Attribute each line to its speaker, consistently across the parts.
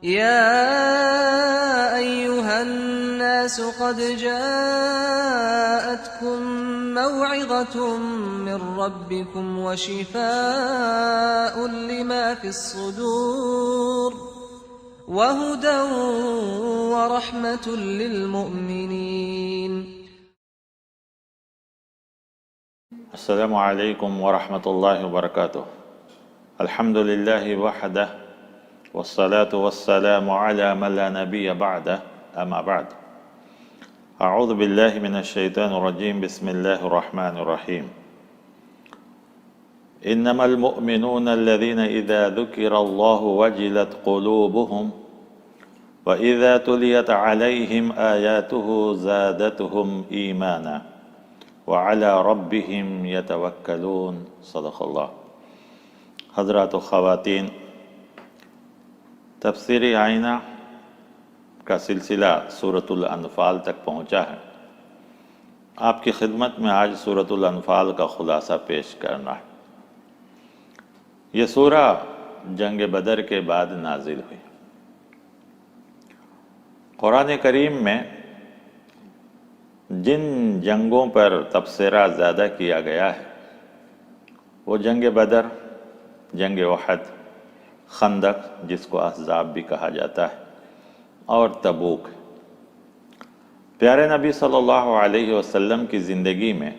Speaker 1: يا أيها الناس قد جاءتكم موعظة من ربكم وشفاء لما في الصدور وهدى ورحمة للمؤمنين.
Speaker 2: السلام علیکم ورحمۃ اللہ وبرکاتہ. الحمد للہ وحدہ والصلاة والسلام على من لا نبی بعدہ اما بعد. اعوذ باللہ من الشیطان الرجیم. بسم اللہ الرحمن الرحیم. انما المؤمنون الذین اذا ذکر اللہ وجلت قلوبهم واذا تلیت علیہم آیاتہ زادتهم ایمانا وعلى ربهم يتوکلون. صدق اللہ. حضرات و خواتین، تفسیری آئینہ کا سلسلہ سورۃ الانفال تک پہنچا ہے. آپ کی خدمت میں آج سورۃ الانفال کا خلاصہ پیش کرنا ہے. یہ سورہ جنگ بدر کے بعد نازل ہوئی. قرآن کریم میں جن جنگوں پر تبصرہ زیادہ کیا گیا ہے وہ جنگ بدر، جنگ احد، خندق جس کو احزاب بھی کہا جاتا ہے، اور تبوک. پیارے نبی صلی اللہ علیہ وسلم کی زندگی میں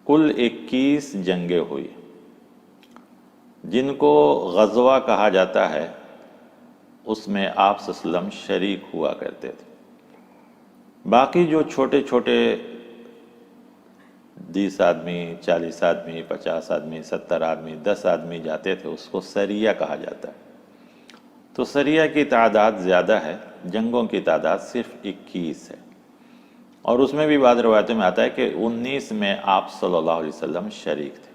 Speaker 2: کل 21 جنگیں ہوئی جن کو غزوہ کہا جاتا ہے. اس میں آپ صلی اللہ علیہ وسلم شریک ہوا کرتے تھے. باقی جو چھوٹے چھوٹے 20 آدمی، 40 آدمی، 50 آدمی، 70 آدمی، 10 آدمی جاتے تھے، اس کو سریہ کہا جاتا ہے. تو سریہ کی تعداد زیادہ ہے، جنگوں کی تعداد صرف 21 ہے. اور اس میں بھی بعض روایتوں میں آتا ہے کہ 19 میں آپ صلی اللہ علیہ وسلم شریک تھے.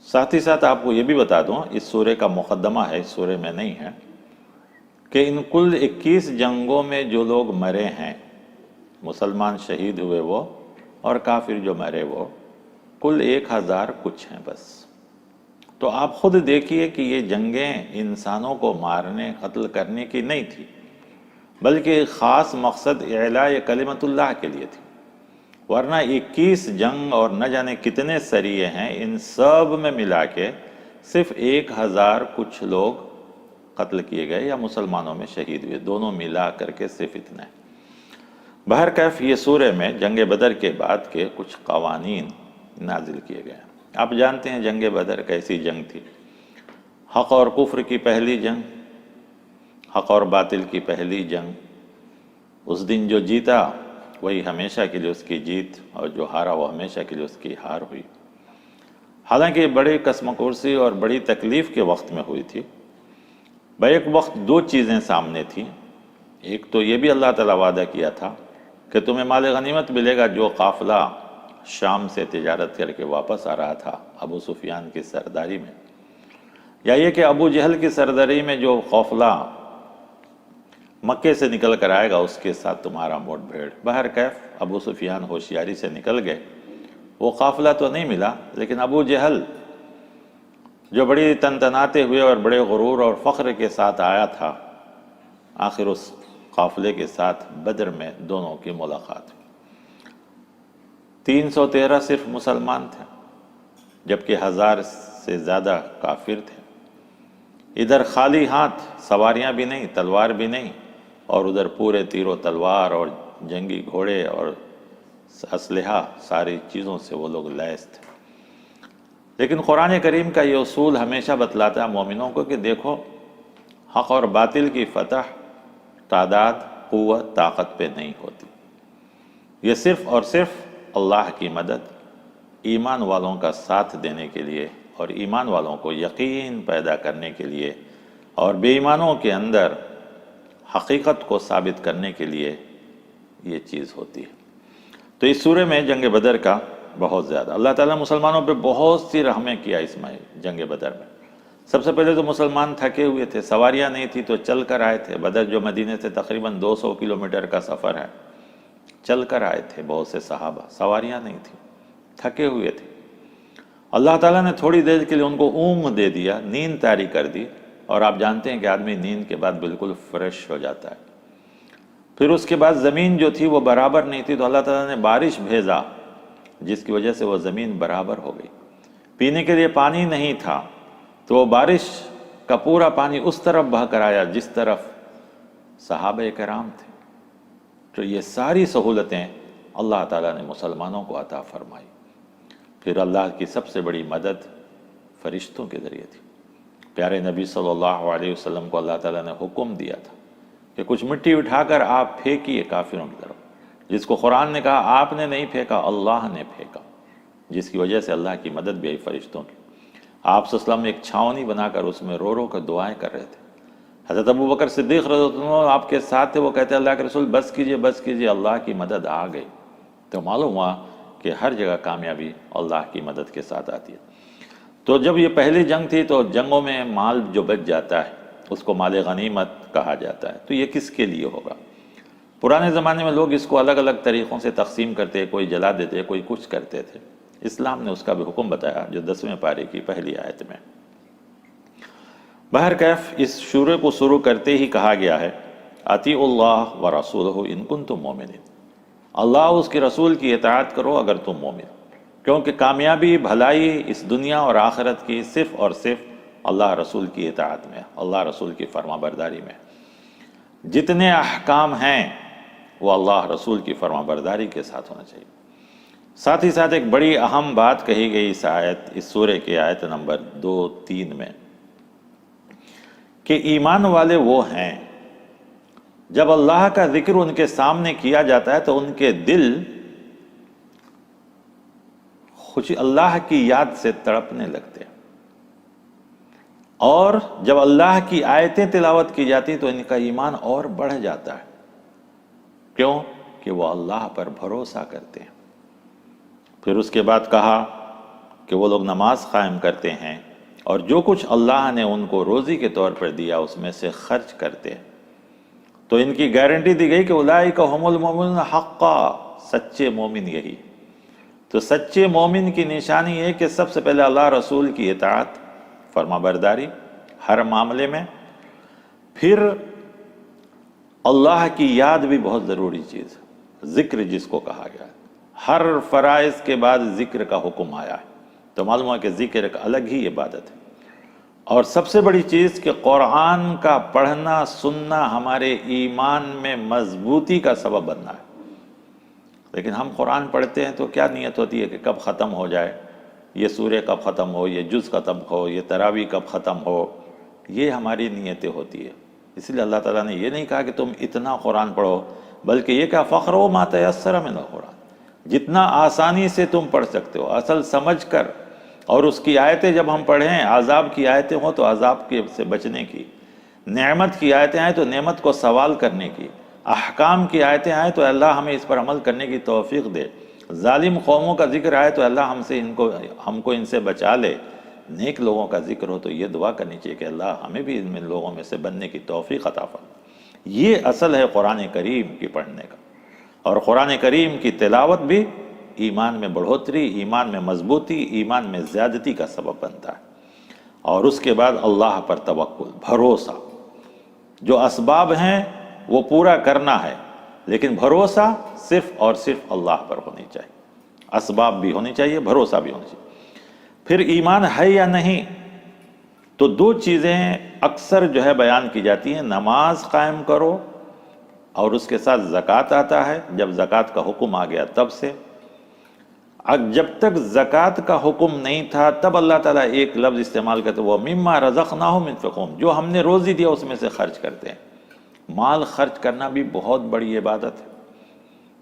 Speaker 2: ساتھ ہی ساتھ آپ کو یہ بھی بتا دوں، اس سورے کا مقدمہ ہے، اس سورے میں نہیں ہے، کہ ان کل 21 جنگوں میں جو لوگ مرے ہیں، مسلمان شہید ہوئے وہ اور کافر جو مرے وہ، کل 1000 کچھ ہیں بس. تو آپ خود دیکھیے کہ یہ جنگیں انسانوں کو مارنے، قتل کرنے کی نہیں تھی، بلکہ خاص مقصد اعلاء کلمت اللہ کے لیے تھی. ورنہ 21 جنگ اور نہ جانے کتنے سریے ہیں، ان سب میں ملا کے صرف 1000 کچھ لوگ قتل کیے گئے یا مسلمانوں میں شہید ہوئے، دونوں ملا کر کے صرف اتنے. بہرکیف یہ سورہ میں جنگ بدر کے بعد کے کچھ قوانین نازل کیے گئے. آپ جانتے ہیں جنگ بدر کیسی جنگ تھی. حق اور کفر کی پہلی جنگ، حق اور باطل کی پہلی جنگ. اس دن جو جیتا وہی ہمیشہ کے لیے اس کی جیت، اور جو ہارا وہ ہمیشہ کے لیے اس کی ہار ہوئی. حالانکہ بڑی کسم کرسی اور بڑی تکلیف کے وقت میں ہوئی تھی. بیک وقت 2 چیزیں سامنے تھیں. ایک تو یہ بھی اللہ تعالیٰ وعدہ کیا تھا کہ تمہیں مال غنیمت ملے گا جو قافلہ شام سے تجارت کر کے واپس آ رہا تھا ابو سفیان کی سرداری میں، یا یہ کہ ابو جہل کی سرداری میں جو قافلہ مکے سے نکل کر آئے گا اس کے ساتھ تمہارا موڑ بھیڑ. بہرکیف ابو سفیان ہوشیاری سے نکل گئے. وہ قافلہ تو نہیں ملا، لیکن ابو جہل جو بڑی تنتناتے ہوئے اور بڑے غرور اور فخر کے ساتھ آیا تھا، آخر اس قافلے کے ساتھ بدر میں دونوں کی ملاقات. 313 صرف مسلمان تھے، جبکہ 1000 سے زیادہ کافر تھے. ادھر خالی ہاتھ، سواریاں بھی نہیں، تلوار بھی نہیں، اور ادھر پورے تیر و تلوار اور جنگی گھوڑے اور اسلحہ، ساری چیزوں سے وہ لوگ لیس تھے. لیکن قرآن کریم کا یہ اصول ہمیشہ بتلاتا ہے مومنوں کو کہ دیکھو، حق اور باطل کی فتح تعداد، قوت، طاقت پہ نہیں ہوتی. یہ صرف اور صرف اللہ کی مدد، ایمان والوں کا ساتھ دینے کے لیے اور ایمان والوں کو یقین پیدا کرنے کے لیے اور بے ایمانوں کے اندر حقیقت کو ثابت کرنے کے لیے یہ چیز ہوتی ہے. تو اس سورے میں جنگ بدر کا بہت زیادہ اللہ تعالیٰ مسلمانوں پہ بہت سی رحمیں کیا اس میں جنگ بدر میں. سب سے پہلے تو مسلمان تھکے ہوئے تھے، سواریاں نہیں تھی تو چل کر آئے تھے. بدر جو مدینے سے تقریباً 200 کلومیٹر کا سفر ہے، چل کر آئے تھے بہت سے صحابہ، سواریاں نہیں تھیں، تھکے ہوئے تھے. اللہ تعالیٰ نے تھوڑی دیر کے لیے ان کو اونگ دے دیا، نیند طاری کر دی، اور آپ جانتے ہیں کہ آدمی نیند کے بعد بالکل فریش ہو جاتا ہے۔ پھر اس کے بعد زمین جو تھی وہ برابر نہیں تھی، تو اللہ تعالیٰ نے بارش بھیجا جس کی وجہ سے وہ زمین برابر ہو گئی۔ پینے کے لیے پانی نہیں تھا تو وہ بارش کا پورا پانی اس طرف بہہ کر آیا جس طرف صحابہ کرام تھے۔ تو یہ ساری سہولتیں اللہ تعالیٰ نے مسلمانوں کو عطا فرمائی۔ پھر اللہ کی سب سے بڑی مدد فرشتوں کے ذریعے تھی۔ پیارے نبی صلی اللہ علیہ وسلم کو اللہ تعالیٰ نے حکم دیا تھا کہ کچھ مٹی اٹھا کر آپ پھینکیے کافروں کی طرف، جس کو قرآن نے کہا آپ نے نہیں پھینکا، اللہ نے پھینکا، جس کی وجہ سے اللہ کی مدد بھی آئی فرشتوں کی۔ آپ صلی اللہ علیہ وسلم ایک چھاؤنی بنا کر اس میں رو رو کر دعائیں کر رہے تھے۔ حضرت ابو بکر صدیق رضی اللہ عنہ آپ کے ساتھ تھے، وہ کہتے اللہ کے رسول بس کیجئے بس کیجئے، اللہ کی مدد آ گئی۔ تو معلوم ہوا کہ ہر جگہ کامیابی اللہ کی مدد کے ساتھ آتی ہے۔ تو جب یہ پہلی جنگ تھی تو جنگوں میں مال جو بچ جاتا ہے اس کو مال غنیمت کہا جاتا ہے۔ تو یہ کس کے لیے ہوگا؟ پرانے زمانے میں لوگ اس کو الگ الگ طریقوں سے تقسیم کرتے، کوئی جلا دیتے، کوئی کچھ کرتے تھے۔ اسلام نے اس کا بھی حکم بتایا جو 10ویں پارے کی پہلی آیت میں۔ بہرکیف اس شورے کو شروع کرتے ہی کہا گیا ہے اطیعوا اللہ ورسولہ ان کنتم مؤمنین، اللہ اس کے رسول کی اطاعت کرو اگر تم مومن، کیونکہ کامیابی بھلائی اس دنیا اور آخرت کی صرف اور صرف اللہ رسول کی اطاعت میں، اللہ رسول کی فرما برداری میں۔ جتنے احکام ہیں وہ اللہ رسول کی فرما برداری کے ساتھ ہونا چاہیے۔ ساتھ ہی ساتھ ایک بڑی اہم بات کہی گئی اس سورے کی آیت نمبر 2-3 میں کہ ایمان والے وہ ہیں جب اللہ کا ذکر ان کے سامنے کیا جاتا ہے تو ان کے دل خوشی اللہ کی یاد سے تڑپنے لگتے ہیں، اور جب اللہ کی آیتیں تلاوت کی جاتی تو ان کا ایمان اور بڑھ جاتا ہے۔ کیوں؟ کہ وہ اللہ پر بھروسہ کرتے ہیں۔ پھر اس کے بعد کہا کہ وہ لوگ نماز قائم کرتے ہیں اور جو کچھ اللہ نے ان کو روزی کے طور پر دیا اس میں سے خرچ کرتے ہیں۔ تو ان کی گارنٹی دی گئی کہ اولئک هم المؤمنون حقا، سچے مومن یہی۔ تو سچے مومن کی نشانی یہ کہ سب سے پہلے اللہ رسول کی اطاعت، فرما برداری ہر معاملے میں، پھر اللہ کی یاد بھی بہت ضروری چیز ہے، ذکر جس کو کہا گیا ہے۔ ہر فرائض کے بعد ذکر کا حکم آیا ہے، تو معلوم ہے کہ ذکر ایک الگ ہی عبادت ہے۔ اور سب سے بڑی چیز کہ قرآن کا پڑھنا سننا ہمارے ایمان میں مضبوطی کا سبب بننا ہے۔ لیکن ہم قرآن پڑھتے ہیں تو کیا نیت ہوتی ہے کہ کب ختم ہو جائے، یہ سورہ کب ختم ہو، یہ جز ختم ہو، یہ تراویح کب ختم ہو، یہ ہماری نیتیں ہوتی ہے۔ اس لیے اللہ تعالیٰ نے یہ نہیں کہا کہ تم اتنا قرآن پڑھو، بلکہ یہ کہا فقرؤ ما تیسر من القرآن، جتنا آسانی سے تم پڑھ سکتے ہو، اصل سمجھ کر۔ اور اس کی آیتیں جب ہم پڑھیں، عذاب کی آیتیں ہوں تو عذاب سے بچنے کی، نعمت کی آیتیں آئیں تو نعمت کو سوال کرنے کی، احکام کی آیتیں آئیں تو اللہ ہمیں اس پر عمل کرنے کی توفیق دے، ظالم قوموں کا ذکر آئے تو اللہ ہم کو ان سے بچا لے، نیک لوگوں کا ذکر ہو تو یہ دعا کرنی چاہیے کہ اللہ ہمیں بھی ان لوگوں میں سے بننے کی توفیق عطا فرمائے۔ یہ اصل ہے قرآن کریم کی پڑھنے کا، اور قرآن کریم کی تلاوت بھی ایمان میں بڑھوتری، ایمان میں مضبوطی، ایمان میں زیادتی کا سبب بنتا ہے۔ اور اس کے بعد اللہ پر توکل، بھروسہ، جو اسباب ہیں وہ پورا کرنا ہے، لیکن بھروسہ صرف اور صرف اللہ پر ہونی چاہیے، اسباب بھی ہونی چاہیے، بھروسہ بھی ہونی چاہیے۔ پھر ایمان ہے یا نہیں، تو دو چیزیں اکثر جو ہے بیان کی جاتی ہیں، نماز قائم کرو، اور اس کے ساتھ زکوٰۃ آتا ہے، جب زکوٰۃ کا حکم آ گیا تب سے۔ جب تک زکوٰۃ کا حکم نہیں تھا تب اللہ تعالیٰ ایک لفظ استعمال کرتے، وہ مما رزقناہم ينفقون، جو ہم نے روزی دیا اس میں سے خرچ کرتے ہیں۔ مال خرچ کرنا بھی بہت بڑی عبادت ہے،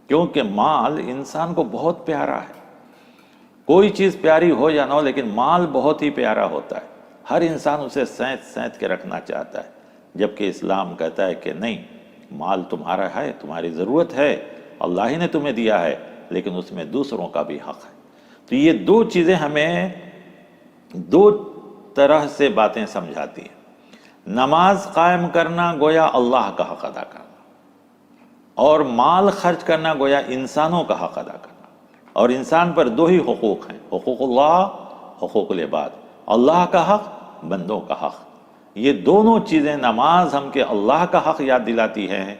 Speaker 2: کیونکہ مال انسان کو بہت پیارا ہے۔ کوئی چیز پیاری ہو یا نہ ہو، لیکن مال بہت ہی پیارا ہوتا ہے، ہر انسان اسے سینت کے رکھنا چاہتا ہے، جبکہ اسلام کہتا ہے کہ نہیں، مال تمہارا ہے، تمہاری ضرورت ہے، اللہ ہی نے تمہیں دیا ہے، لیکن اس میں دوسروں کا بھی حق ہے۔ تو یہ دو چیزیں ہمیں دو طرح سے باتیں سمجھاتی ہیں۔ نماز قائم کرنا گویا اللہ کا حق ادا کرنا، اور مال خرچ کرنا گویا انسانوں کا حق ادا کرنا۔ اور انسان پر دو ہی حقوق ہیں، حقوق اللہ، حقوق العباد، اللہ کا حق، بندوں کا حق۔ یہ دونوں چیزیں، نماز ہم کے اللہ کا حق یاد دلاتی ہے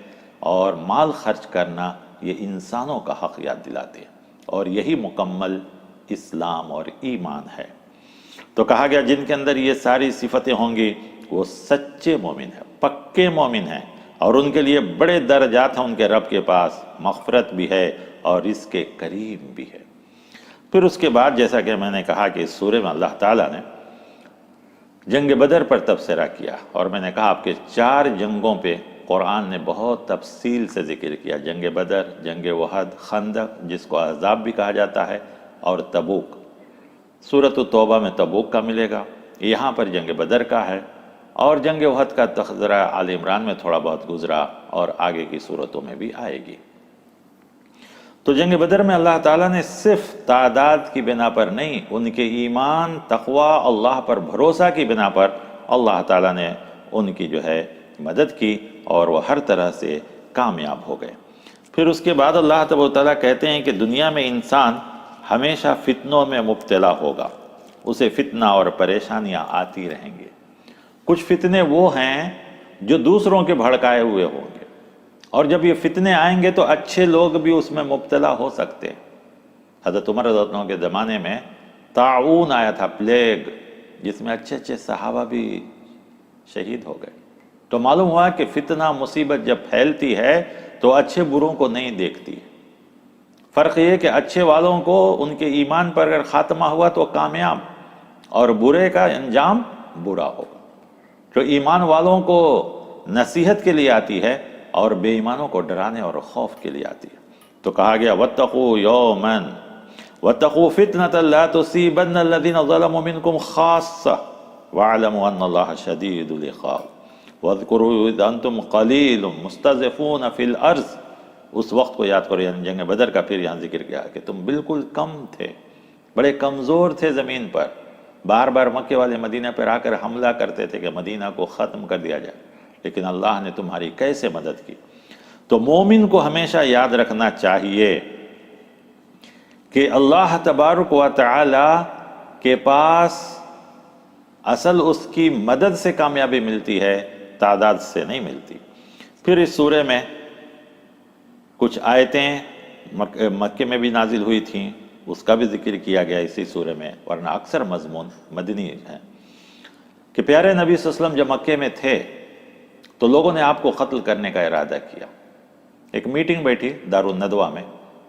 Speaker 2: اور مال خرچ کرنا یہ انسانوں کا حق یاد دلاتی ہے، اور یہی مکمل اسلام اور ایمان ہے۔ تو کہا گیا جن کے اندر یہ ساری صفتیں ہوں گی وہ سچے مومن ہیں، پکے مومن ہیں، اور ان کے لیے بڑے درجات ہیں ان کے رب کے پاس، مغفرت بھی ہے اور اس کے قریب بھی ہے۔ پھر اس کے بعد جیسا کہ میں نے کہا کہ اس سورہ میں اللہ تعالیٰ نے جنگ بدر پر تبصرہ کیا، اور میں نے کہا آپ کے 4 جنگوں پہ قرآن نے بہت تفصیل سے ذکر کیا، جنگ بدر، جنگ احد، خندق جس کو احزاب بھی کہا جاتا ہے، اور تبوک۔ سورۃ التوبہ میں تبوک کا ملے گا، یہاں پر جنگ بدر کا ہے، اور جنگ احد کا تذکرہ آل عمران میں تھوڑا بہت گزرا اور آگے کی صورتوں میں بھی آئے گی۔ تو جنگ بدر میں اللہ تعالیٰ نے صرف تعداد کی بنا پر نہیں، ان کے ایمان، تقوی، اللہ پر بھروسہ کی بنا پر اللہ تعالیٰ نے ان کی جو ہے مدد کی، اور وہ ہر طرح سے کامیاب ہو گئے۔ پھر اس کے بعد اللہ تبارک و تعالیٰ کہتے ہیں کہ دنیا میں انسان ہمیشہ فتنوں میں مبتلا ہوگا، اسے فتنہ اور پریشانیاں آتی رہیں گے۔ کچھ فتنے وہ ہیں جو دوسروں کے بھڑکائے ہوئے ہوں گے، اور جب یہ فتنے آئیں گے تو اچھے لوگ بھی اس میں مبتلا ہو سکتے ہیں۔ حضرت عمر رضی اللہ عنہ کے زمانے میں طاعون آیا تھا، پلیگ، جس میں اچھے اچھے صحابہ بھی شہید ہو گئے۔ تو معلوم ہوا کہ فتنہ مصیبت جب پھیلتی ہے تو اچھے بروں کو نہیں دیکھتی۔ فرق یہ کہ اچھے والوں کو ان کے ایمان پر اگر خاتمہ ہوا تو کامیاب، اور برے کا انجام برا ہوگا۔ جو ایمان والوں کو نصیحت کے لیے آتی ہے اور بے ایمانوں کو ڈرانے اور خوف کے لیے آتی ہے۔ تو کہا گیا وَاتَّقُوا يَوْمًا وَاتَّقُوا فِتْنَةً لَا تُصِيبَنَّ الَّذِينَ ظَلَمُوا مِنْكُمْ خَاصَّةً وَاعْلَمُوا أَنَّ اللَّهَ شَدِيدُ الْعِقَابِ وَاذْكُرُوا إِذْ أَنْتُمْ قَلِيلٌ مُسْتَضْعَفُونَ فِي الْأَرْضِ۔ اس وقت کو یاد کرو، یعنی جنگ بدر کا پھر یہاں ذکر کیا کہ تم بالکل کم تھے، بڑے کمزور تھے زمین پر، بار بار مکے والے مدینہ پر آ کر حملہ کرتے تھے کہ مدینہ کو ختم کر دیا جائے، لیکن اللہ نے تمہاری کیسے مدد کی۔ تو مومن کو ہمیشہ یاد رکھنا چاہیے کہ اللہ تبارک و تعالی کے پاس اصل اس کی مدد سے کامیابی ملتی ہے، تعداد سے نہیں ملتی۔ پھر اس سورہ میں کچھ آیتیں مکے میں بھی نازل ہوئی تھیں، اس کا بھی ذکر کیا گیا اسی سورہ میں، ورنہ اکثر مضمون مدنی ہیں کہ پیارے نبی صلی اللہ علیہ وسلم جب مکے میں تھے تو لوگوں نے آپ کو قتل کرنے کا ارادہ کیا۔ ایک میٹنگ بیٹھی دارالندوہ میں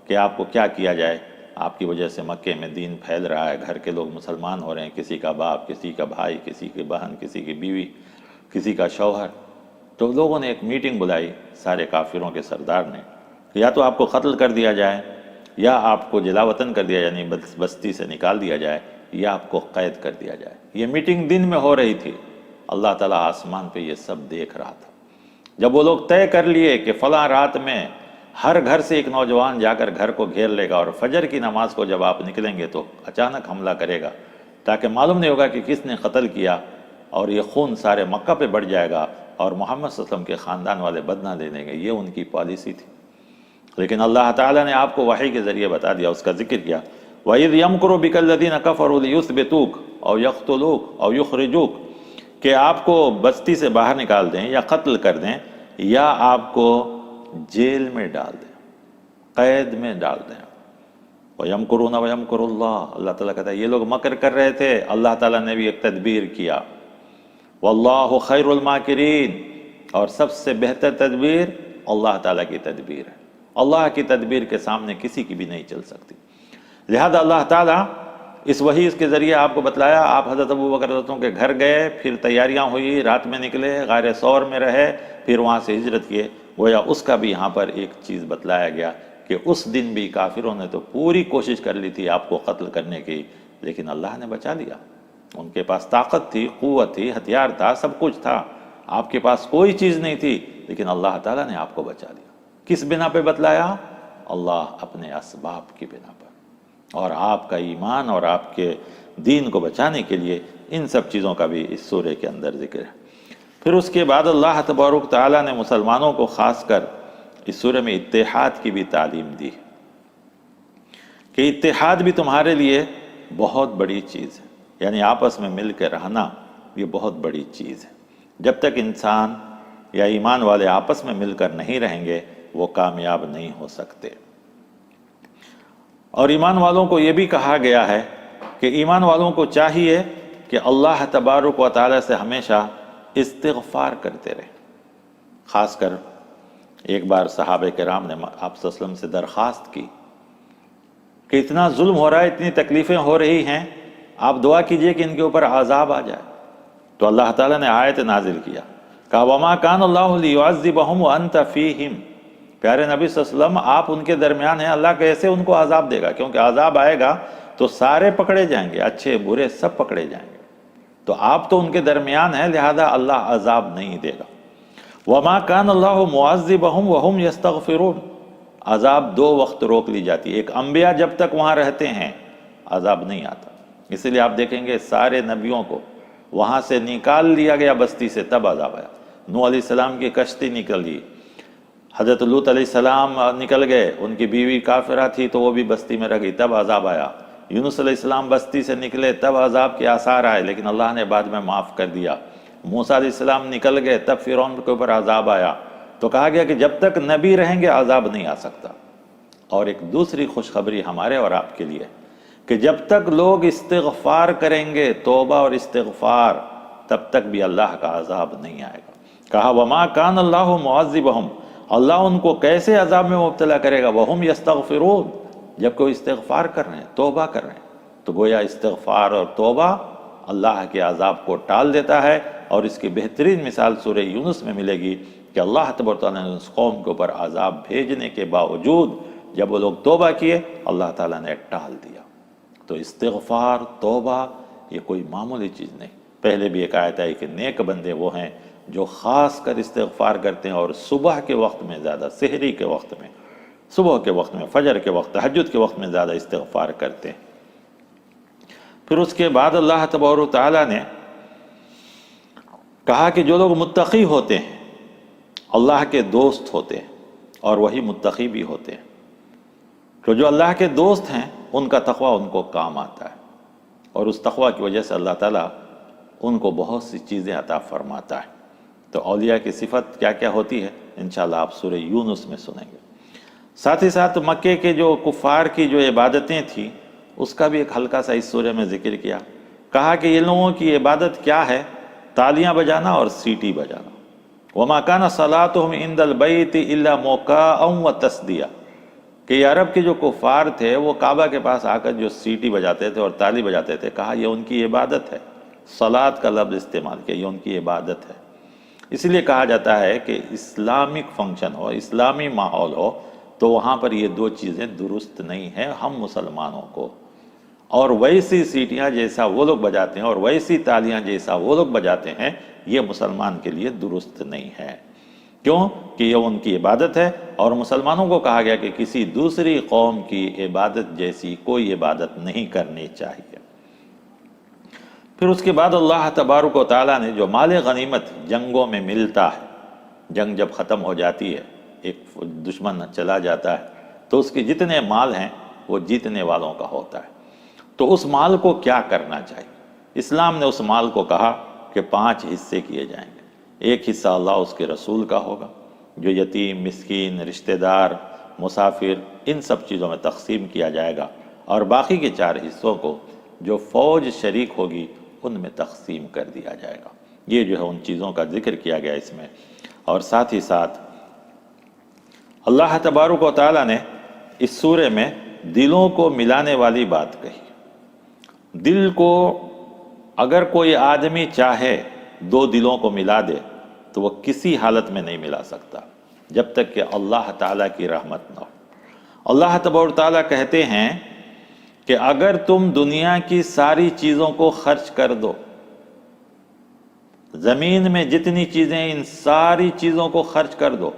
Speaker 2: کہ آپ کو کیا کیا جائے، آپ کی وجہ سے مکے میں دین پھیل رہا ہے، گھر کے لوگ مسلمان ہو رہے ہیں، کسی کا باپ، کسی کا بھائی، کسی کی بہن، کسی کی بیوی، کسی کا شوہر۔ تو لوگوں نے ایک میٹنگ بلائی سارے کافروں کے سردار نے، کہ یا تو آپ کو قتل کر دیا جائے، یا آپ کو جلا وطن کر دیا یعنی بستی سے نکال دیا جائے، یا آپ کو قید کر دیا جائے۔ یہ میٹنگ دن میں ہو رہی تھی، اللہ تعالیٰ آسمان پہ یہ سب دیکھ رہا تھا۔ جب وہ لوگ طے کر لیے کہ فلاں رات میں ہر گھر سے ایک نوجوان جا کر گھر کو گھیر لے گا، اور فجر کی نماز کو جب آپ نکلیں گے تو اچانک حملہ کرے گا، تاکہ معلوم نہیں ہوگا کہ کس نے قتل کیا، اور یہ خون سارے مکہ پہ بڑھ جائے گا، اور محمد صلی اللہ علیہ وسلم کے خاندان والے بدنہ دے دیں گے۔ یہ ان کی پالیسی تھی، لیکن اللہ تعالیٰ نے آپ کو وحی کے ذریعے بتا دیا، اس کا ذکر کیا وَإِذْ يَمْكُرُ بِكَ الَّذِينَ كَفَرُوا لِيُثْبِتُوكَ أَوْ يَقْتُلُوكَ أَوْ يُخْرِجُوكَ، کہ آپ کو بستی سے باہر نکال دیں یا قتل کر دیں یا آپ کو جیل میں ڈال دیں، قید میں ڈال دیں۔ وَيَمْكُرُونَ وَيَمْكُرُ اللَّهُ، اللہ تعالیٰ کہتا ہے یہ لوگ مکر کر رہے تھے، اللہ تعالیٰ نے بھی ایک تدبیر کیا۔ وَاللَّهُ خَيْرُ الْمَاكِرِينَ، اور سب سے بہتر تدبیر اللہ تعالیٰ کی تدبیر ہے۔ اللہ کی تدبیر کے سامنے کسی کی بھی نہیں چل سکتی۔ لہذا اللہ تعالیٰ اس وحی کے ذریعے آپ کو بتلایا، آپ حضرت ابوبکر رضی اللہ عنہ کے گھر گئے، پھر تیاریاں ہوئی، رات میں نکلے، غار ثور میں رہے، پھر وہاں سے ہجرت کیے۔ گویا اس کا بھی یہاں پر ایک چیز بتلایا گیا کہ اس دن بھی کافروں نے تو پوری کوشش کر لی تھی آپ کو قتل کرنے کی، لیکن اللہ نے بچا لیا۔ ان کے پاس طاقت تھی، قوت تھی، ہتھیار تھا، سب کچھ تھا، آپ کے پاس کوئی چیز نہیں تھی، لیکن اللہ تعالیٰ نے آپ کو بچا لیا۔ کس بنا پہ بتلایا؟ اللہ اپنے اسباب کی بنا پر، اور آپ کا ایمان اور آپ کے دین کو بچانے کے لیے ان سب چیزوں کا بھی اس سورہ کے اندر ذکر ہے۔ پھر اس کے بعد اللہ تبارک تعالیٰ نے مسلمانوں کو خاص کر اس سورہ میں اتحاد کی بھی تعلیم دی کہ اتحاد بھی تمہارے لیے بہت بڑی چیز ہے، یعنی آپس میں مل کے رہنا یہ بہت بڑی چیز ہے۔ جب تک انسان یا ایمان والے آپس میں مل کر نہیں رہیں گے وہ کامیاب نہیں ہو سکتے۔ اور ایمان والوں کو یہ بھی کہا گیا ہے کہ ایمان والوں کو چاہیے کہ اللہ تبارک و تعالیٰ سے ہمیشہ استغفار کرتے رہیں۔ خاص کر ایک بار صحابہ کرام نے آپ صلی اللہ علیہ وسلم سے درخواست کی کہ اتنا ظلم ہو رہا ہے، اتنی تکلیفیں ہو رہی ہیں، آپ دعا کیجئے کہ ان کے اوپر عذاب آ جائے۔ تو اللہ تعالیٰ نے آیت نازل کیا، کہا وَمَا كَانَ اللَّهُ لِيُعَذِّبَهُمْ وَأَنْتَ فِيهِمْ۔ پیارے نبی صلی اللہ علیہ وسلم آپ ان کے درمیان ہیں، اللہ کیسے ان کو عذاب دے گا؟ کیونکہ عذاب آئے گا تو سارے پکڑے جائیں گے، اچھے برے سب پکڑے جائیں گے، تو آپ تو ان کے درمیان ہیں، لہذا اللہ عذاب نہیں دے گا۔ وَمَا كَانَ اللَّهُ مُعَذِّبَهُمْ وَهُمْ يَسْتَغْفِرُونَ۔ عذاب دو وقت روک لی جاتی ہے، ایک انبیاء جب تک وہاں رہتے ہیں عذاب نہیں آتا، اس لیے آپ دیکھیں گے سارے نبیوں کو وہاں سے نکال لیا گیا بستی سے، تب عذاب آیا۔ نوح علیہ السلام کی کشتی نکلی، حضرت لوط علیہ السلام نکل گئے، ان کی بیوی کافرہ تھی تو وہ بھی بستی میں رہ گئی، تب عذاب آیا۔ یونس علیہ السلام بستی سے نکلے تب عذاب کے آثار آئے، لیکن اللہ نے بعد میں معاف کر دیا۔ موسیٰ علیہ السلام نکل گئے تب فرعون کے اوپر عذاب آیا، تو کہا گیا کہ جب تک نبی رہیں گے عذاب نہیں آ سکتا۔ اور ایک دوسری خوشخبری ہمارے اور آپ کے لیے کہ جب تک لوگ استغفار کریں گے، توبہ اور استغفار، تب تک بھی اللہ کا عذاب نہیں آئے گا۔ کہا وَمَا كَانَ اللَّهُ مُعَذِّبَهُمْ، اللہ ان کو کیسے عذاب میں مبتلا کرے گا، وَهُمْ يَسْتَغْفِرُونَ، جب کوئی استغفار کر رہے ہیں، توبہ کر رہے ہیں۔ تو گویا استغفار اور توبہ اللہ کے عذاب کو ٹال دیتا ہے، اور اس کی بہترین مثال سورہ یونس میں ملے گی کہ اللہ تبارک و تعالیٰ نے اس قوم کے اوپر عذاب بھیجنے کے باوجود جب وہ لوگ توبہ کیے اللہ تعالیٰ نے ٹال دیا۔ تو استغفار، توبہ یہ کوئی معمولی چیز نہیں۔ پہلے بھی ایک آیت ہے کہ نیک بندے وہ ہیں جو خاص کر استغفار کرتے ہیں، اور صبح کے وقت میں زیادہ، سحری کے وقت میں، صبح کے وقت میں، فجر کے وقت، تہجد کے وقت میں زیادہ استغفار کرتے ہیں۔ پھر اس کے بعد اللہ تبارک و تعالیٰ نے کہا کہ جو لوگ متقی ہوتے ہیں اللہ کے دوست ہوتے ہیں، اور وہی متقی بھی ہوتے ہیں۔ تو جو اللہ کے دوست ہیں ان کا تقوی ان کو کام آتا ہے، اور اس تقوی کی وجہ سے اللہ تعالیٰ ان کو بہت سی چیزیں عطا فرماتا ہے۔ تو اولیاء کی صفت کیا کیا ہوتی ہے انشاءاللہ آپ سورہ یونس میں سنیں گے۔ ساتھ ہی ساتھ مکے کے جو کفار کی جو عبادتیں تھیں اس کا بھی ایک ہلکا سا اس سورہ میں ذکر کیا، کہا کہ یہ لوگوں کی عبادت کیا ہے، تالیاں بجانا اور سیٹی بجانا۔ وَمَا كَانَ صَلَاتُهُمْ عِنْدَ الْبَيْتِ إِلَّا مُكَاءً وَتَصْدِيَةً، کہ یہ عرب کے جو کفار تھے وہ کعبہ کے پاس آ کر جو سیٹی بجاتے تھے اور تالی بجاتے تھے، کہا یہ ان کی عبادت ہے۔ صلاۃ کا لفظ استعمال کیا، یہ ان کی عبادت ہے۔ اس لیے کہا جاتا ہے کہ اسلامک فنکشن ہو، اسلامی ماحول ہو، تو وہاں پر یہ دو چیزیں درست نہیں ہیں ہم مسلمانوں کو۔ اور ویسی سیٹیاں جیسا وہ لوگ بجاتے ہیں اور ویسی تالیاں جیسا وہ لوگ بجاتے ہیں، یہ مسلمان کے لیے درست نہیں ہے۔ کیوں کہ یہ ان کی عبادت ہے، اور مسلمانوں کو کہا گیا کہ کسی دوسری قوم کی عبادت جیسی کوئی عبادت نہیں کرنی چاہیے۔ پھر اس کے بعد اللہ تبارک و تعالیٰ نے جو مال غنیمت جنگوں میں ملتا ہے، جنگ جب ختم ہو جاتی ہے، ایک دشمن چلا جاتا ہے، تو اس کے جتنے مال ہیں وہ جیتنے والوں کا ہوتا ہے۔ تو اس مال کو کیا کرنا چاہیے؟ اسلام نے اس مال کو کہا کہ 5 حصے کیے جائیں گے۔ ایک حصہ اللہ اس کے رسول کا ہوگا، جو یتیم، مسکین، رشتہ دار، مسافر، ان سب چیزوں میں تقسیم کیا جائے گا، اور باقی کے 4 حصوں کو جو فوج شریک ہوگی ان میں تقسیم کر دیا جائے گا۔ یہ جو ہے ان چیزوں کا ذکر کیا گیا اس میں۔ اور ساتھ ہی ساتھ اللہ تبارک و تعالیٰ نے اس سورے میں دلوں کو ملانے والی بات کہی۔ دل کو اگر کوئی آدمی چاہے 2 دلوں کو ملا دے تو وہ کسی حالت میں نہیں ملا سکتا جب تک کہ اللہ تعالیٰ کی رحمت نہ ہو۔ اللہ تبارک و تعالیٰ کہتے ہیں کہ اگر تم دنیا کی ساری چیزوں کو خرچ کر دو، زمین میں جتنی چیزیں، ان ساری چیزوں کو خرچ کر دو،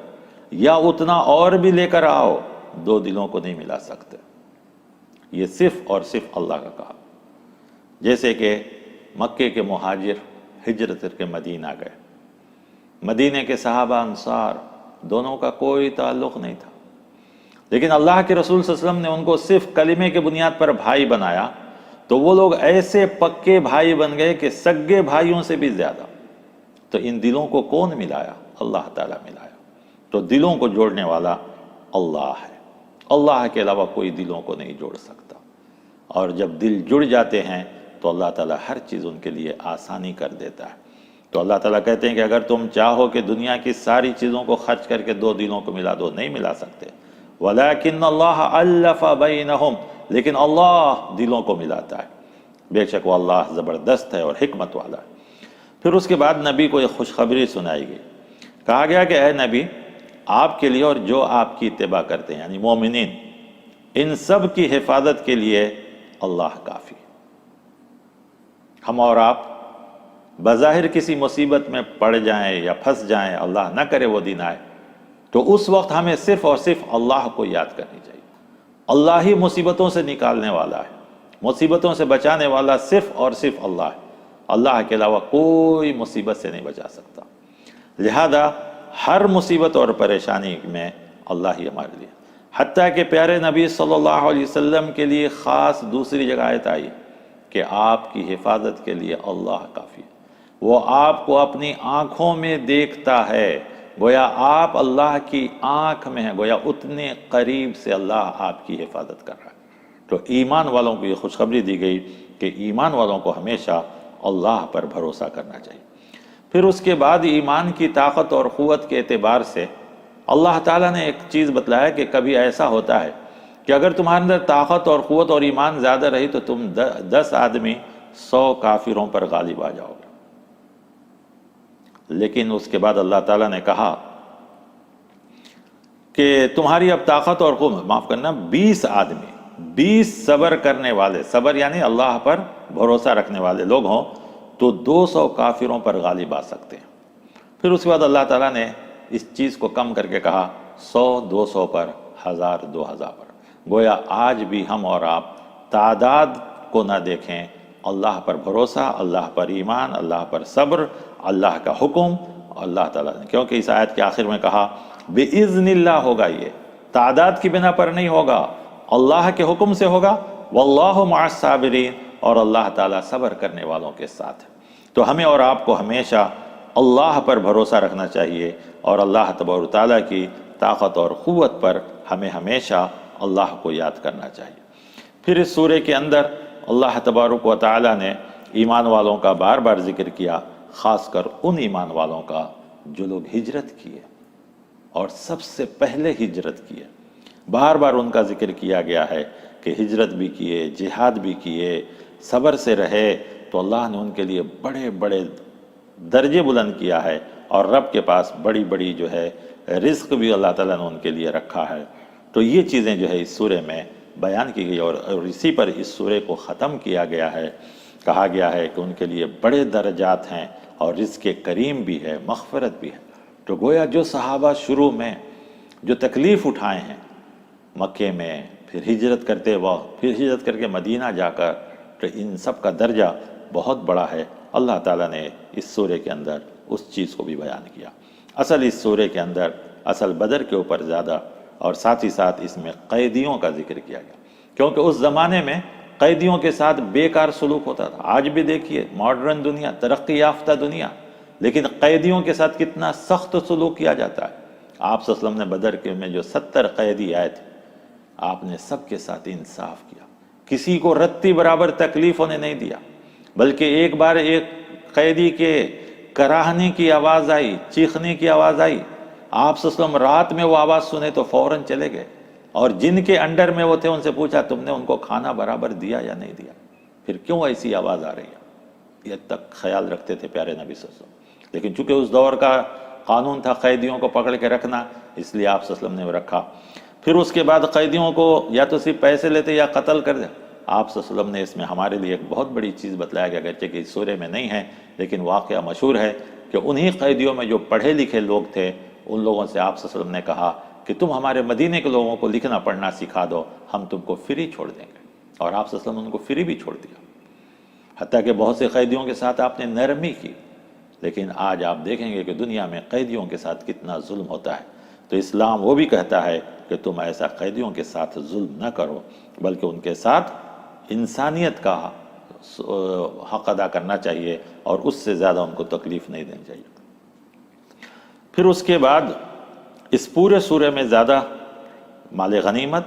Speaker 2: یا اتنا اور بھی لے کر آؤ، 2 دلوں کو نہیں ملا سکتے۔ یہ صرف اور صرف اللہ کا کہا۔ جیسے کہ مکے کے مہاجر ہجرت کر کے مدینہ گئے، مدینے کے صحابہ انصار دونوں کا کوئی تعلق نہیں تھا، لیکن اللہ کے رسول صلی اللہ علیہ وسلم نے ان کو صرف کلمے کے بنیاد پر بھائی بنایا، تو وہ لوگ ایسے پکے بھائی بن گئے کہ سگے بھائیوں سے بھی زیادہ۔ تو ان دلوں کو کون ملایا؟ اللہ تعالیٰ ملایا۔ تو دلوں کو جوڑنے والا اللہ ہے، اللہ کے علاوہ کوئی دلوں کو نہیں جوڑ سکتا۔ اور جب دل جڑ جاتے ہیں تو اللہ تعالیٰ ہر چیز ان کے لیے آسانی کر دیتا ہے۔ تو اللہ تعالیٰ کہتے ہیں کہ اگر تم چاہو کہ دنیا کی ساری چیزوں کو خرچ کر کے دو دلوں کو ملا دو، نہیں ملا سکتے۔ وَلَكِنَّ اللَّهَ أَلَّفَ بَيْنَهُمْ، لیکن اللہ دلوں کو ملاتا ہے، بے شک وہ اللہ زبردست ہے اور حکمت والا ہے۔ پھر اس کے بعد نبی کو ایک خوشخبری سنائی گئی، کہا گیا کہ اے نبی، آپ کے لیے اور جو آپ کی اتباع کرتے ہیں یعنی مومنین، ان سب کی حفاظت کے لیے اللہ کافی۔ ہم اور آپ بظاہر کسی مصیبت میں پڑ جائیں یا پھنس جائیں، اللہ نہ کرے وہ دن آئے، تو اس وقت ہمیں صرف اور صرف اللہ کو یاد کرنی چاہیے۔ اللہ ہی مصیبتوں سے نکالنے والا ہے، مصیبتوں سے بچانے والا صرف اور صرف اللہ ہے، اللہ کے علاوہ کوئی مصیبت سے نہیں بچا سکتا۔ لہذا ہر مصیبت اور پریشانی میں اللہ ہی ہمارے لیے، حتیٰ کہ پیارے نبی صلی اللہ علیہ وسلم کے لیے خاص دوسری جگہ آیت آئی کہ آپ کی حفاظت کے لیے اللہ کافی ہے۔ وہ آپ کو اپنی آنکھوں میں دیکھتا ہے، گویا آپ اللہ کی آنکھ میں ہیں، گویا اتنے قریب سے اللہ آپ کی حفاظت کر رہا ہے۔ تو ایمان والوں کو یہ خوشخبری دی گئی کہ ایمان والوں کو ہمیشہ اللہ پر بھروسہ کرنا چاہیے۔ پھر اس کے بعد ایمان کی طاقت اور قوت کے اعتبار سے اللہ تعالیٰ نے ایک چیز بتلایا کہ کبھی ایسا ہوتا ہے کہ اگر تمہارے اندر طاقت اور قوت اور ایمان زیادہ رہی تو تم 10 آدمی 100 کافروں پر غالب آ جاؤ گے۔ لیکن اس کے بعد اللہ تعالیٰ نے کہا کہ تمہاری اب طاقت اور قوت، معاف کرنا، 20 آدمی، 20 صبر کرنے والے، صبر یعنی اللہ پر بھروسہ رکھنے والے لوگ ہوں تو 200 کافروں پر غالب آ سکتے ہیں۔ پھر اس کے بعد اللہ تعالیٰ نے اس چیز کو کم کر کے کہا 100 200 پر، 1000 2000 پر۔ گویا آج بھی ہم اور آپ تعداد کو نہ دیکھیں، اللہ پر بھروسہ، اللہ پر ایمان، اللہ پر صبر، اللہ کا حکم، اللہ تعالیٰ نے، کیونکہ اس آیت کے آخر میں کہا بِإِذْنِ اللہ ہوگا، یہ تعداد کی بنا پر نہیں ہوگا، اللہ کے حکم سے ہوگا، وَاللَّهُ مَعَ الصَّابِرِينَ، اور اللہ تعالیٰ صبر کرنے والوں کے ساتھ ہے۔ تو ہمیں اور آپ کو ہمیشہ اللہ پر بھروسہ رکھنا چاہیے، اور اللہ تبارک و تعالیٰ کی طاقت اور قوت پر ہمیں ہمیشہ اللہ کو یاد کرنا چاہیے۔ پھر اس سورے کے اندر اللہ تبارک و تعالیٰ نے ایمان والوں کا بار بار ذکر کیا، خاص کر ان ایمان والوں کا جو لوگ ہجرت کیے اور سب سے پہلے ہجرت کیے۔ بار بار ان کا ذکر کیا گیا ہے کہ ہجرت بھی کیے، جہاد بھی کیے، صبر سے رہے، تو اللہ نے ان کے لیے بڑے بڑے درجے بلند کیا ہے، اور رب کے پاس بڑی بڑی جو ہے رزق بھی اللہ تعالیٰ نے ان کے لیے رکھا ہے۔ تو یہ چیزیں جو ہے اس سورے میں بیان کی گئی، اور اسی پر اس سورے کو ختم کیا گیا ہے۔ کہا گیا ہے کہ ان کے لیے بڑے درجات ہیں، اور رزق کریم بھی ہے، مغفرت بھی ہے۔ تو گویا جو صحابہ شروع میں جو تکلیف اٹھائے ہیں مکے میں، پھر ہجرت کرتے وقت، پھر ہجرت کر کے مدینہ جا کر، تو ان سب کا درجہ بہت بڑا ہے۔ اللہ تعالیٰ نے اس سورے کے اندر اس چیز کو بھی بیان کیا۔ اصل اس سورے کے اندر اصل بدر کے اوپر زیادہ، اور ساتھ ہی ساتھ اس میں قیدیوں کا ذکر کیا گیا، کیونکہ اس زمانے میں قیدیوں کے ساتھ بیکار سلوک ہوتا تھا۔ آج بھی دیکھیے ماڈرن دنیا، ترقی یافتہ دنیا، لیکن قیدیوں کے ساتھ کتنا سخت سلوک کیا جاتا ہے۔ آپ صلی اللہ علیہ وسلم نے بدر کے میں جو 70 قیدی آئے تھے، آپ نے سب کے ساتھ انصاف کیا، کسی کو رتی برابر تکلیف ہونے نہیں دیا، بلکہ ایک بار ایک قیدی کے کراہنے کی آواز آئی، چیخنے کی آواز آئی، آپ صلی اللہ علیہ وسلم رات میں وہ آواز سنے تو فوراً چلے گئے، اور جن کے انڈر میں وہ تھے ان سے پوچھا تم نے ان کو کھانا برابر دیا یا نہیں دیا، پھر کیوں ایسی آواز آ رہی ہے؟ یہ تک خیال رکھتے تھے پیارے نبی صلی اللہ علیہ وسلم۔ لیکن چونکہ اس دور کا قانون تھا قیدیوں کو پکڑ کے رکھنا، اس لیے آپ صلی اللہ علیہ وسلم نے وہ رکھا۔ پھر اس کے بعد قیدیوں کو یا تو صرف پیسے لیتے یا قتل کر دے۔ آپ صلی اللہ علیہ وسلم نے اس میں ہمارے لیے ایک بہت بڑی چیز بتلایا گیا، اگرچہ کہ اس سورے میں نہیں ہے، لیکن واقعہ مشہور ہے کہ انہی قیدیوں میں جو پڑھے لکھے لوگ تھے، ان لوگوں سے آپ صلی اللہ علیہ وسلم نے کہا کہ تم ہمارے مدینے کے لوگوں کو لکھنا پڑھنا سکھا دو، ہم تم کو فری چھوڑ دیں گے، اور آپ صلی اللہ علیہ وسلم نے ان کو فری بھی چھوڑ دیا۔ حتیٰ کہ بہت سے قیدیوں کے ساتھ آپ نے نرمی کی، لیکن آج آپ دیکھیں گے کہ دنیا میں قیدیوں کے ساتھ کتنا ظلم ہوتا ہے۔ تو اسلام وہ بھی کہتا ہے کہ تم ایسا قیدیوں کے ساتھ ظلم نہ کرو، بلکہ ان کے ساتھ انسانیت کا حق ادا کرنا چاہیے، اور اس سے زیادہ ان کو تکلیف نہیں دینی چاہیے۔ پھر اس کے بعد اس پورے سورے میں زیادہ مال غنیمت،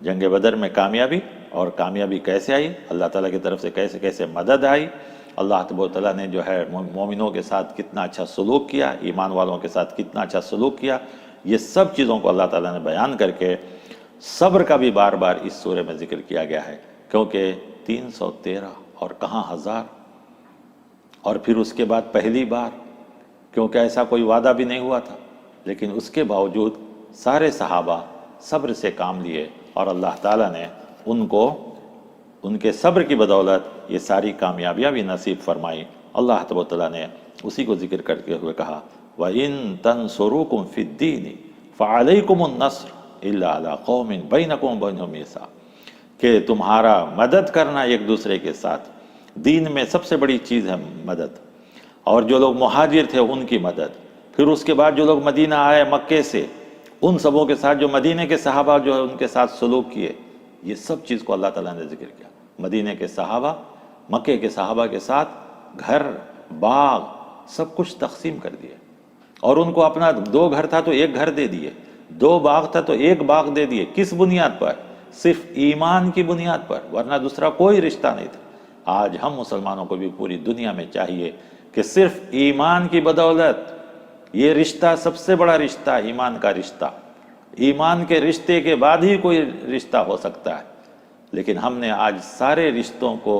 Speaker 2: جنگ بدر میں کامیابی، اور کامیابی کیسے آئی، اللہ تعالیٰ کی طرف سے کیسے کیسے مدد آئی، اللہ تبارک و تعالیٰ نے جو ہے مومنوں کے ساتھ کتنا اچھا سلوک کیا، ایمان والوں کے ساتھ کتنا اچھا سلوک کیا، یہ سب چیزوں کو اللہ تعالیٰ نے بیان کر کے صبر کا بھی بار بار اس سورے میں ذکر کیا گیا ہے، کیونکہ 313 اور کہاں 1000، اور پھر اس کے بعد پہلی بار، کیونکہ ایسا کوئی وعدہ بھی نہیں ہوا تھا، لیکن اس کے باوجود سارے صحابہ صبر سے کام لیے، اور اللہ تعالیٰ نے ان کو ان کے صبر کی بدولت یہ ساری کامیابیاں بھی نصیب فرمائی۔ اللہ تبارک و تعالیٰ نے اسی کو ذکر کرتے ہوئے کہا وَإِن تَنْصُرُوكُمْ فِي الدِّينِ فَعَلَيْكُمُ النَّصْرُ إِلَّا عَلَىٰ قَوْمٍ بَيْنَكُمْ وَبَيْنَهُمْ مِيثَاقٌ، کہ تمہارا مدد کرنا ایک دوسرے کے ساتھ، دین میں سب سے بڑی چیز ہے مدد، اور جو لوگ مہاجر تھے ان کی مدد، پھر اس کے بعد جو لوگ مدینہ آئے مکے سے، ان سبوں کے ساتھ جو مدینہ کے صحابہ جو ہے ان کے ساتھ سلوک کیے، یہ سب چیز کو اللہ تعالیٰ نے ذکر کیا۔ مدینہ کے صحابہ مکے کے صحابہ کے ساتھ گھر باغ سب کچھ تقسیم کر دیے، اور ان کو اپنا 2 گھر تھا تو 1 گھر دے دیے، 2 باغ تھا تو 1 باغ دے دیے۔ کس بنیاد پر؟ صرف ایمان کی بنیاد پر، ورنہ دوسرا کوئی رشتہ نہیں تھا۔ آج ہم مسلمانوں کو بھی پوری دنیا میں چاہیے کہ صرف ایمان کی بدولت، یہ رشتہ سب سے بڑا رشتہ، ایمان کا رشتہ، ایمان کے رشتے کے بعد ہی کوئی رشتہ ہو سکتا ہے، لیکن ہم نے آج سارے رشتوں کو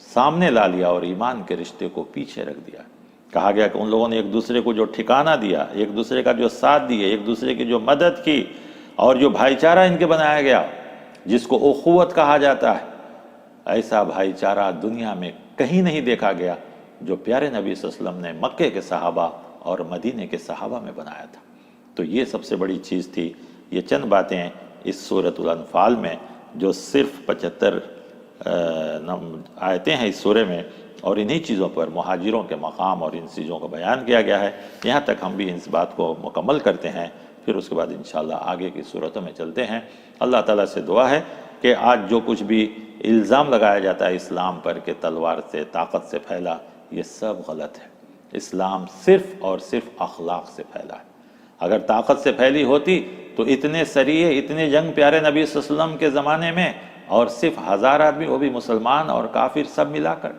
Speaker 2: سامنے لا لیا اور ایمان کے رشتے کو پیچھے رکھ دیا۔ کہا گیا کہ ان لوگوں نے ایک دوسرے کو جو ٹھکانہ دیا، ایک دوسرے کا جو ساتھ دیے، ایک دوسرے کی جو مدد کی، اور جو بھائی چارہ ان کے بنایا گیا جس کو اخوت کہا جاتا ہے، ایسا بھائی چارہ دنیا میں کہیں نہیں دیکھا گیا جو پیارے نبی صلی اللہ علیہ وسلم نے مکے کے صحابہ اور مدینے کے صحابہ میں بنایا تھا۔ تو یہ سب سے بڑی چیز تھی۔ یہ چند باتیں اس سورۃ الانفال میں، جو صرف 75 آیتیں ہیں اس سورے میں، اور انہی چیزوں پر مہاجروں کے مقام اور ان چیزوں کو بیان کیا گیا ہے۔ یہاں تک ہم بھی اس بات کو مکمل کرتے ہیں، پھر اس کے بعد انشاءاللہ آگے کی صورتوں میں چلتے ہیں۔ اللہ تعالیٰ سے دعا ہے کہ آج جو کچھ بھی الزام لگایا جاتا ہے اسلام پر کہ تلوار سے طاقت سے پھیلا، یہ سب غلط ہے۔ اسلام صرف اور صرف اخلاق سے پھیلا ہے۔ اگر طاقت سے پھیلی ہوتی تو اتنے سریے، اتنے جنگ پیارے نبی صلی اللہ علیہ وسلم کے زمانے میں، اور صرف 1000 آدمی، وہ بھی مسلمان اور کافر سب ملا کر۔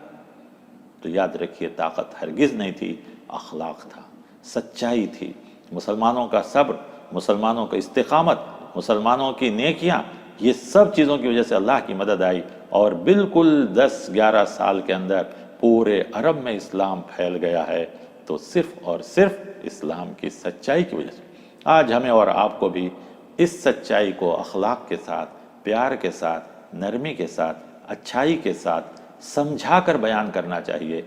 Speaker 2: تو یاد رکھیے طاقت ہرگز نہیں تھی، اخلاق تھا، سچائی تھی، مسلمانوں کا صبر، مسلمانوں کا استقامت، مسلمانوں کی نیکیاں، یہ سب چیزوں کی وجہ سے اللہ کی مدد آئی، اور بالکل 10-11 سال کے اندر پورے عرب میں اسلام پھیل گیا ہے۔ تو صرف اور صرف اسلام کی سچائی کی وجہ سے آج ہمیں اور آپ کو بھی اس سچائی کو اخلاق کے ساتھ، پیار کے ساتھ، نرمی کے ساتھ، اچھائی کے ساتھ سمجھا کر بیان کرنا چاہیے۔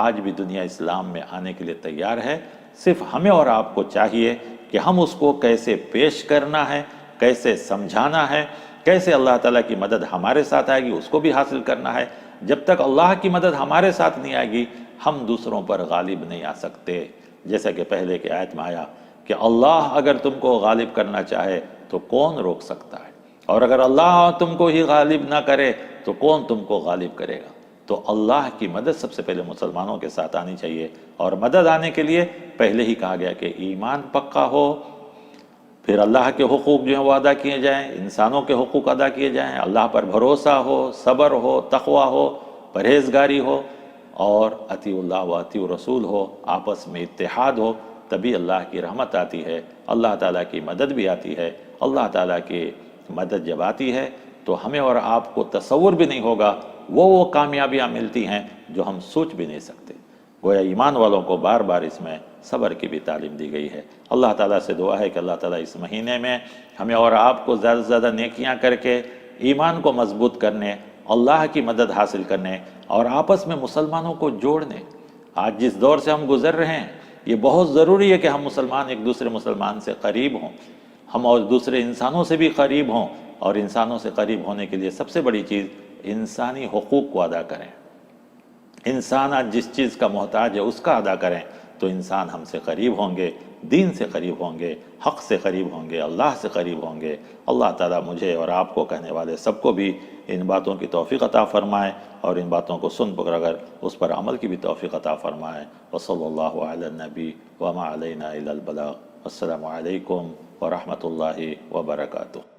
Speaker 2: آج بھی دنیا اسلام میں آنے کے لیے تیار ہے، صرف ہمیں اور آپ کو چاہیے کہ ہم اس کو کیسے پیش کرنا ہے، کیسے سمجھانا ہے، کیسے اللہ تعالیٰ کی مدد ہمارے ساتھ آئے گی اس کو بھی حاصل کرنا ہے۔ جب تک اللہ کی مدد ہمارے ساتھ نہیں آئے گی، ہم دوسروں پر غالب نہیں آ سکتے۔ جیسا کہ پہلے کی آیت میں آیا کہ اللہ اگر تم کو غالب کرنا چاہے تو کون روک سکتا ہے، اور اگر اللہ تم کو ہی غالب نہ کرے تو کون تم کو غالب کرے گا۔ تو اللہ کی مدد سب سے پہلے مسلمانوں کے ساتھ آنی چاہیے، اور مدد آنے کے لیے پہلے ہی کہا گیا کہ ایمان پکا ہو، پھر اللہ کے حقوق جو ہیں وہ ادا کیے جائیں، انسانوں کے حقوق ادا کیے جائیں، اللہ پر بھروسہ ہو، صبر ہو، تقوی ہو، پرہیزگاری ہو، اور اطیع اللہ و اطیع رسول ہو، آپس میں اتحاد ہو، تبھی اللہ کی رحمت آتی ہے، اللہ تعالیٰ کی مدد بھی آتی ہے۔ اللہ تعالیٰ کی مدد جب آتی ہے تو ہمیں اور آپ کو تصور بھی نہیں ہوگا وہ کامیابیاں ملتی ہیں جو ہم سوچ بھی نہیں سکتے۔ گویا ایمان والوں کو بار بار اس میں صبر کی بھی تعلیم دی گئی ہے۔ اللہ تعالیٰ سے دعا ہے کہ اللہ تعالیٰ اس مہینے میں ہمیں اور آپ کو زیادہ سے زیادہ نیکیاں کر کے ایمان کو مضبوط کرنے، اللہ کی مدد حاصل کرنے، اور آپس میں مسلمانوں کو جوڑنے۔ آج جس دور سے ہم گزر رہے ہیں، یہ بہت ضروری ہے کہ ہم مسلمان ایک دوسرے مسلمان سے قریب ہوں، ہم اور دوسرے انسانوں سے بھی قریب ہوں، اور انسانوں سے قریب ہونے کے لیے سب سے بڑی چیز انسانی حقوق کو ادا کریں۔ انسان آج جس چیز کا محتاج ہے اس کا ادا کریں تو انسان ہم سے قریب ہوں گے۔ دین سے قریب ہوں گے، حق سے قریب ہوں گے، اللہ سے قریب ہوں گے۔ اللہ تعالیٰ مجھے اور آپ کو کہنے والے سب کو بھی ان باتوں کی توفیق عطا فرمائے، اور ان باتوں کو سن پکڑ کر اس پر عمل کی بھی توفیق عطا فرمائے۔ وصلی اللہ علی النبی وما علینا الا البلاغ۔ السلام علیکم ورحمۃ اللہ وبرکاتہ۔